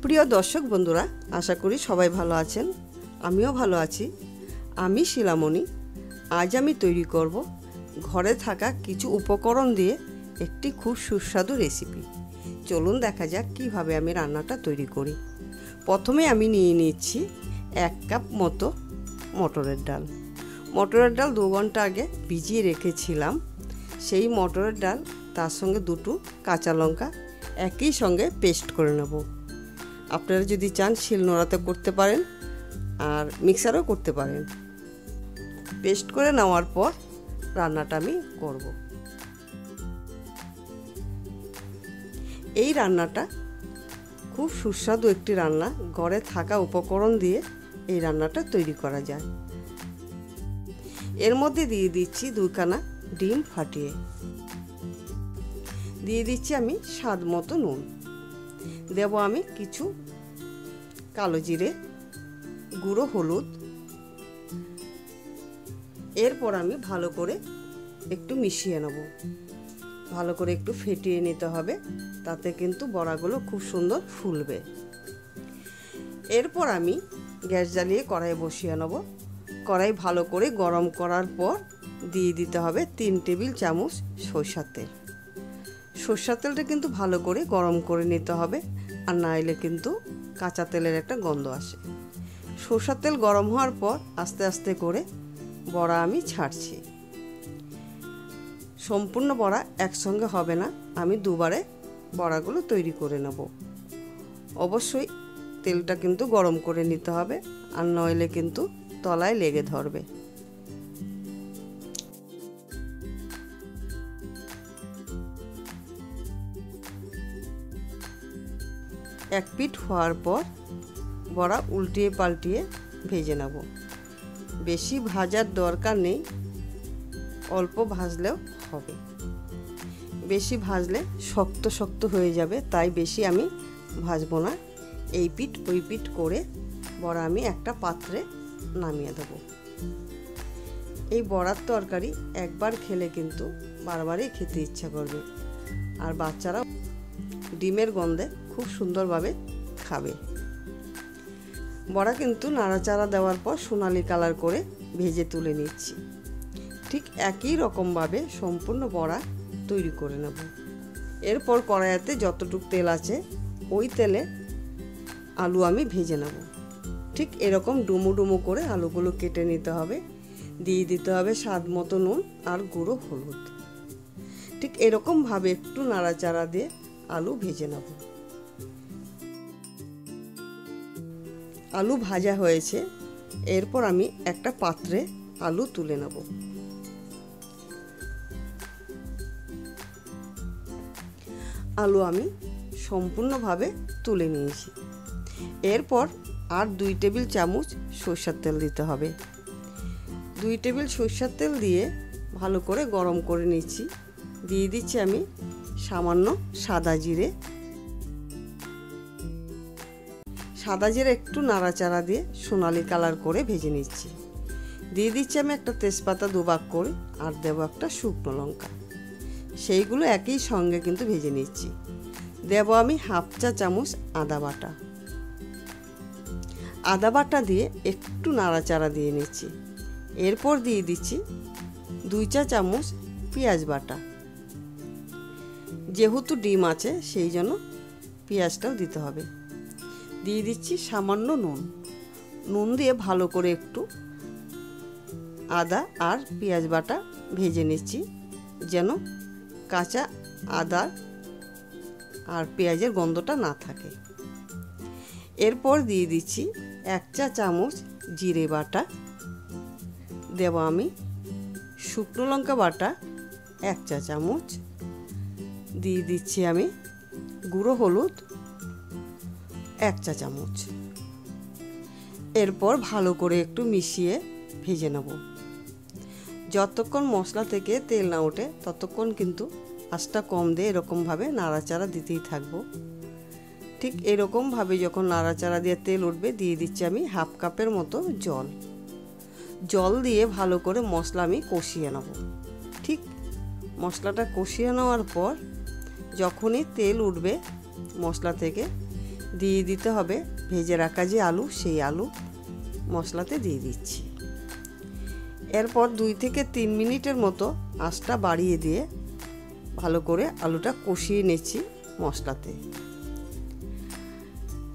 প্রিয় দর্শক বন্ধুরা, আশা করি সবাই ভালো আছেন। আমিও ভালো আছি। আমি শিলামণি। আজ আমি তৈরি করব ঘরে থাকা কিছু উপকরণ দিয়ে একটি খুব সুস্বাদু রেসিপি। চলুন দেখা যাক কিভাবে আমি রান্নাটা তৈরি করি। প্রথমে আমি নিয়ে নিচ্ছি 1 কাপ মতো মটরের ডাল। মটরের ডাল 2 ঘন্টা আগে ভিজিয়ে রেখেছিলাম। সেই মটরের ডাল, তার সঙ্গে 2টো কাঁচা লঙ্কা একই সঙ্গে পেস্ট করে নেব। আপনারা যদি চান শিলনোড়াতে করতে পারেন, আর মিক্সারও করতে পারেন। পেস্ট করে নেওয়ার পর রান্নাটা আমি করব। এই রান্নাটা খুব সুস্বাদু একটি রান্না। ঘরে থাকা উপকরণ দিয়ে এই রান্নাটা তৈরি করা যায়। এর মধ্যে দিয়ে দিচ্ছি 2 খানা ডিম ফাটিয়ে। দিয়ে দিচ্ছি আমি স্বাদ মতো নুন। দেব আমি কিছু কালো জিরে, গুঁড়ো হলুদ। এরপর আমি ভালো করে একটু মিশিয়ে নেব। ভালো করে একটু ফেটিয়ে নিতে হবে, তাতে কিন্তু বড়াগুলো খুব সুন্দর ফুলবে। এরপর আমি গ্যাস জ্বালিয়ে কড়াই বসিয়ে নেব। কড়াই ভালো করে গরম করার পর দিয়ে দিতে হবে 3 টেবিল চামচ সরষের তেল। সরষের তেলটা কিন্তু ভালো করে গরম করে নিতে হবে, আর না এলে কিন্তু কাঁচা তেলের একটা গন্ধ আসে। সরষের তেল গরম হওয়ার পর আস্তে আস্তে করে বড়া আমি ছাড়ছি। সম্পূর্ণ বড়া একসঙ্গে হবে না, আমি দুবারে বড়াগুলো তৈরি করে নেব। অবশ্যই তেলটা কিন্তু গরম করে নিতে হবে, আর নইলে কিন্তু তলায় লেগে ধরবে। এক পিঠ হওয়ার পর বড়া উল্টিয়ে পাল্টিয়ে ভেজে নেব। বেশি ভাজার দরকার নেই, অল্প ভাজলেও হবে। বেশি ভাজলে শক্ত শক্ত হয়ে যাবে, তাই বেশি আমি ভাজবো না। এই পিঠ ওই পিঠ করে বড়া আমি একটা পাত্রে নামিয়ে দেব। এই বড়ার তরকারি একবার খেলে কিন্তু বারবারই খেতে ইচ্ছা করবে, আর বাচ্চারা ডিমের গন্ধে খুব সুন্দরভাবে খাবে। বড়া কিন্তু নাড়াচাড়া দেওয়ার পর সোনালি কালার করে ভেজে তুলে নিচ্ছি। ঠিক একই রকমভাবে সম্পূর্ণ বড়া তৈরি করে নেব। এরপর কড়াইতে যতটুকু তেল আছে ওই তেলে আলু আমি ভেজে নেব। ঠিক এরকম ডুমো ডুমো করে আলুগুলো কেটে নিতে হবে। দিয়ে দিতে হবে স্বাদ মতো নুন আর গুঁড়ো হলুদ। ঠিক এরকমভাবে একটু নাড়াচাড়া দিয়ে আলু ভেজে নেব। আলু ভাজা হয়েছে, এরপর আমি একটা পাত্রে আলু তুলে নেব। আলু আমি সম্পূর্ণভাবে তুলে নিয়েছি। এরপর আর 2 টেবিল চামচ সরষের তেল দিতে হবে। 2 টেবিল সরষের তেল দিয়ে ভালো করে গরম করে নিচ্ছি। দিয়ে দিচ্ছি আমি সামান্য সাদা জিরে। সাদা জিরে একটু নাড়াচাড়া দিয়ে সোনালি কালার করে ভেজে নিচ্ছি। দিয়ে দিচ্ছি আমি একটা তেজপাতা 2 ভাগ করে, আর দেবো একটা শুকনো লঙ্কা। সেইগুলো একই সঙ্গে কিন্তু ভেজে নিচ্ছি। দেব আমি 1/2 চা চামচ আদা বাটা। আদা বাটা দিয়ে একটু নাড়াচাড়া দিয়ে নিচ্ছি। এরপর দিয়ে দিচ্ছি 2 চা চামচ পেঁয়াজ বাটা। যেহেতু ডিম আছে সেই জন্য পেঁয়াজটাও দিতে হবে। দিয়ে দিচ্ছি সামান্য নুন। নুন দিয়ে ভালো করে একটু আদা আর পেঁয়াজ বাটা ভেজে নিচ্ছি, যেন কাঁচা আদা আর পেঁয়াজের গন্ধটা না থাকে। এরপর দিয়ে দিচ্ছি 1 চা চামচ জিরে বাটা। দেব আমি শুকনো লঙ্কা বাটা 1 চা চামচ। দিয়ে দিচ্ছি আমি গুঁড়ো হলুদ 1 চা চামচ। এরপর ভালো করে একটু মিশিয়ে ভেজে নেব। যতক্ষণ মশলা থেকে তেল না ওঠে ততক্ষণ কিন্তু আঁচটা কম দিয়ে এরকমভাবে নাড়াচাড়া দিতেই থাকবো। ঠিক এরকমভাবে যখন নাড়াচাড়া দিয়ে তেল উঠবে, দিয়ে দিচ্ছি আমি 1/2 কাপের মতো জল। জল দিয়ে ভালো করে মশলা আমি কষিয়ে নেব। ঠিক মশলাটা কষিয়ে নেওয়ার পর যখনই তেল উঠবে মশলা থেকে, দিয়ে দিতে হবে ভেজে রাখা যে আলু, সেই আলু মশলাতে দিয়ে দিচ্ছি। এরপর 2 থেকে 3 মিনিটের মতো আঁচটা বাড়িয়ে দিয়ে ভালো করে আলুটা কষিয়ে নিচ্ছি মশলাতে।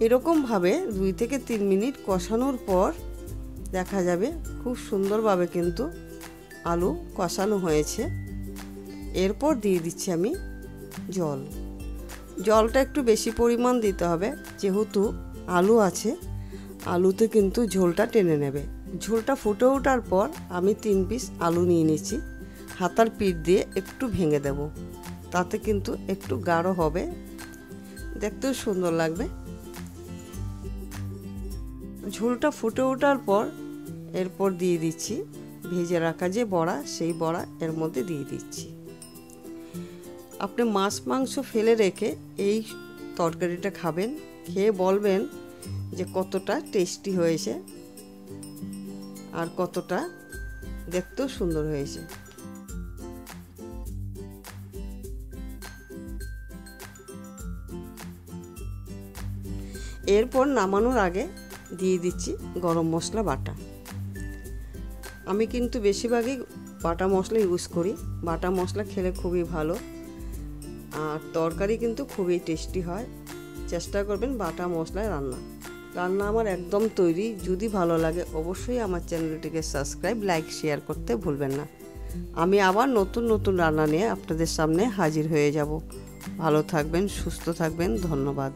এরকমভাবে 2 থেকে 3 মিনিট কষানোর পর দেখা যাবে খুব সুন্দরভাবে কিন্তু আলু কষানো হয়েছে। এরপর দিয়ে দিচ্ছি আমি জল। জলটা একটু বেশি পরিমাণ দিতে হবে, যেহেতু আলু আছে, আলুতে কিন্তু ঝোলটা টেনে নেবে। ঝোলটা ফুটে ওঠার পর আমি 3 পিস আলু নিয়ে নিচ্ছি, হাতার পিঠ দিয়ে একটু ভেঙে দেব, তাতে কিন্তু একটু গাঢ় হবে, দেখতেও সুন্দর লাগবে। ঝোলটা ফুটে ওঠার পর এরপর দিয়ে দিচ্ছি ভেজে রাখা যে বড়া, সেই বড়া এর মধ্যে দিয়ে দিচ্ছি। আপনি মাছ মাংস ফেলে রেখে এই তরকারিটা খাবেন, খেয়ে বলবেন যে কতটা টেস্টি হয়েছে আর কতটা দেখতেও সুন্দর হয়েছে। এরপর নামানোর আগে দিয়ে দিচ্ছি গরম মশলা বাটা। আমি কিন্তু বেশিরভাগই বাটা মশলা ইউজ করি। বাটা মশলা খেলে খুবই ভালো আর তরকারি কিন্তু খুবই টেস্টি হয়। চেষ্টা করবেন বাটা মশলায় রান্না আমার একদম তৈরি। যদি ভালো লাগে অবশ্যই আমার চ্যানেলটিকে সাবস্ক্রাইব, লাইক, শেয়ার করতে ভুলবেন না। আমি আবার নতুন নতুন রান্না নিয়ে আপনাদের সামনে হাজির হয়ে যাব। ভালো থাকবেন, সুস্থ থাকবেন, ধন্যবাদ।